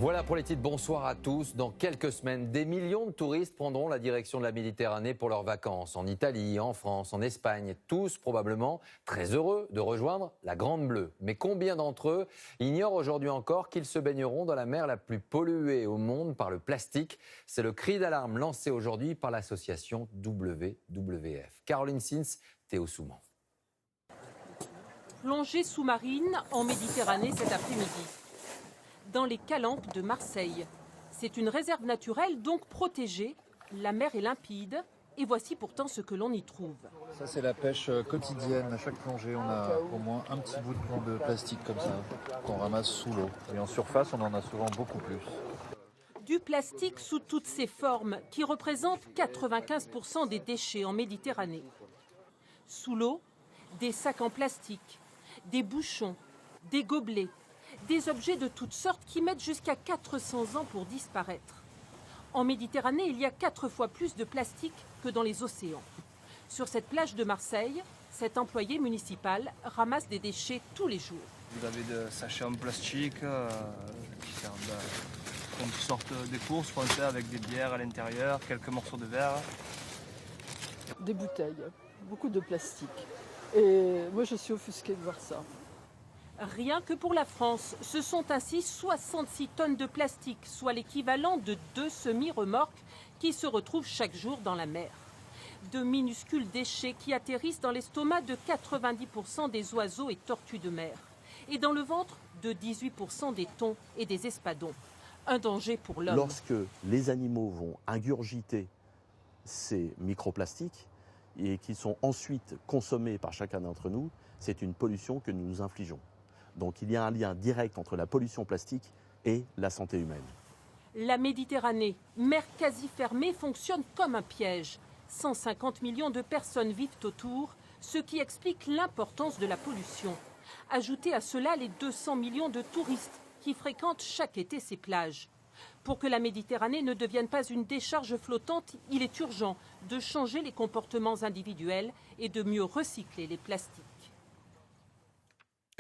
Voilà pour les titres, bonsoir à tous. Dans quelques semaines, des millions de touristes prendront la direction de la Méditerranée pour leurs vacances. En Italie, en France, en Espagne, tous probablement très heureux de rejoindre la Grande Bleue. Mais combien d'entre eux ignorent aujourd'hui encore qu'ils se baigneront dans la mer la plus polluée au monde par le plastique? C'est le cri d'alarme lancé aujourd'hui par l'association WWF. Caroline Sins, Théo Souman. Plongée sous-marine en Méditerranée cet après-midi. Dans les Calanques de Marseille. C'est une réserve naturelle, donc protégée. La mer est limpide et voici pourtant ce que l'on y trouve. Ça, c'est la pêche quotidienne. À chaque plongée, on a au moins un petit bout de plastique comme ça qu'on ramasse sous l'eau. Et en surface, on en a souvent beaucoup plus. Du plastique sous toutes ses formes qui représente 95% des déchets en Méditerranée. Sous l'eau, des sacs en plastique, des bouchons, des gobelets. Des objets de toutes sortes qui mettent jusqu'à 400 ans pour disparaître. En Méditerranée, il y a 4 fois plus de plastique que dans les océans. Sur cette plage de Marseille, cet employé municipal ramasse des déchets tous les jours. Vous avez des sachets en plastique qui servent comme sorte des courses françaises avec des bières à l'intérieur, quelques morceaux de verre. Des bouteilles, beaucoup de plastique. Et moi, je suis offusquée de voir ça. Rien que pour la France, ce sont ainsi 66 tonnes de plastique, soit l'équivalent de 2 semi-remorques qui se retrouvent chaque jour dans la mer. De minuscules déchets qui atterrissent dans l'estomac de 90% des oiseaux et tortues de mer. Et dans le ventre de 18% des thons et des espadons. Un danger pour l'homme. Lorsque les animaux vont ingurgiter ces microplastiques et qui sont ensuite consommés par chacun d'entre nous, c'est une pollution que nous nous infligeons. Donc il y a un lien direct entre la pollution plastique et la santé humaine. La Méditerranée, mer quasi fermée, fonctionne comme un piège. 150 millions de personnes vivent autour, ce qui explique l'importance de la pollution. Ajoutez à cela les 200 millions de touristes qui fréquentent chaque été ces plages. Pour que la Méditerranée ne devienne pas une décharge flottante, il est urgent de changer les comportements individuels et de mieux recycler les plastiques.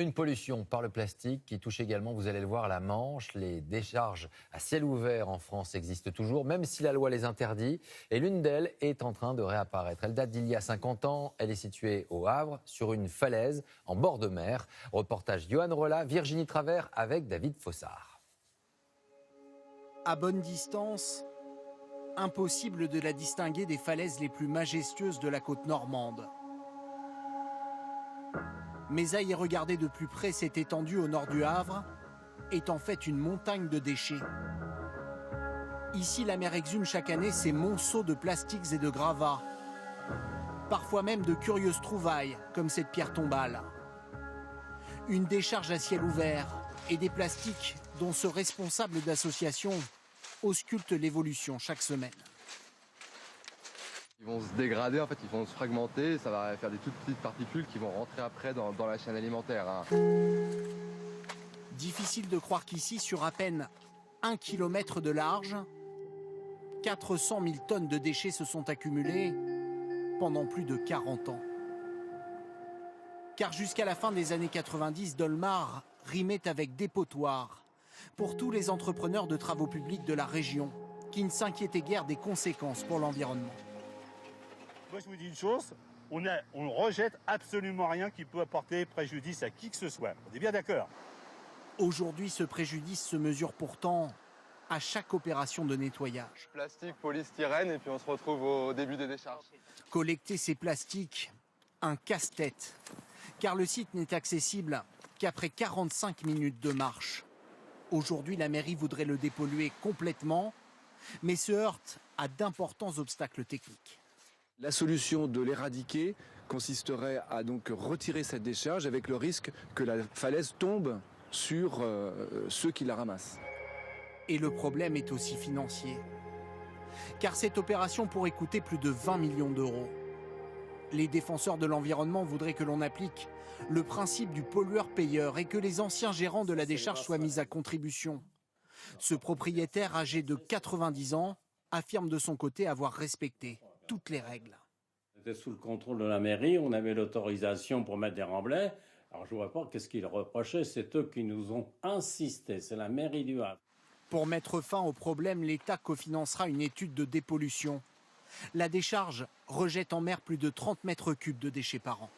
Une pollution par le plastique qui touche également, vous allez le voir, la Manche. Les décharges à ciel ouvert en France existent toujours, même si la loi les interdit. Et l'une d'elles est en train de réapparaître. Elle date d'il y a 50 ans. Elle est située au Havre, sur une falaise, en bord de mer. Reportage Johan Rolla, Virginie Travers avec David Fossard. À bonne distance, impossible de la distinguer des falaises les plus majestueuses de la côte normande. Mais à y regarder de plus près, cette étendue au nord du Havre est en fait une montagne de déchets. Ici, la mer exhume chaque année ces monceaux de plastiques et de gravats, parfois même de curieuses trouvailles, comme cette pierre tombale. Une décharge à ciel ouvert et des plastiques dont ce responsable d'association ausculte l'évolution chaque semaine. Ils vont se dégrader, en fait, ils vont se fragmenter, ça va faire des toutes petites particules qui vont rentrer après dans la chaîne alimentaire. Difficile de croire qu'ici, sur à peine 1 kilomètre de large, 400 000 tonnes de déchets se sont accumulées pendant plus de 40 ans. Car jusqu'à la fin des années 90, Dolmar rimait avec dépotoir pour tous les entrepreneurs de travaux publics de la région qui ne s'inquiétaient guère des conséquences pour l'environnement. Moi, je vous dis une chose, on rejette absolument rien qui peut apporter préjudice à qui que ce soit. On est bien d'accord. Aujourd'hui, ce préjudice se mesure pourtant à chaque opération de nettoyage. Plastique, polystyrène, et puis on se retrouve au début des décharges. Collecter ces plastiques, un casse-tête, car le site n'est accessible qu'après 45 minutes de marche. Aujourd'hui, la mairie voudrait le dépolluer complètement, mais se heurte à d'importants obstacles techniques. La solution de l'éradiquer consisterait à donc retirer cette décharge avec le risque que la falaise tombe sur ceux qui la ramassent. Et le problème est aussi financier. Car cette opération pourrait coûter plus de 20 millions d'euros. Les défenseurs de l'environnement voudraient que l'on applique le principe du pollueur-payeur et que les anciens gérants de la décharge soient mis à contribution. Ce propriétaire âgé de 90 ans affirme de son côté avoir respecté toutes les règles. On était sous le contrôle de la mairie, on avait l'autorisation pour mettre des remblais. Alors je ne vois pas qu'est-ce qu'ils reprochaient, c'est eux qui nous ont insisté, c'est la mairie du Havre. Pour mettre fin au problème, l'État cofinancera une étude de dépollution. La décharge rejette en mer plus de 30 mètres cubes de déchets par an.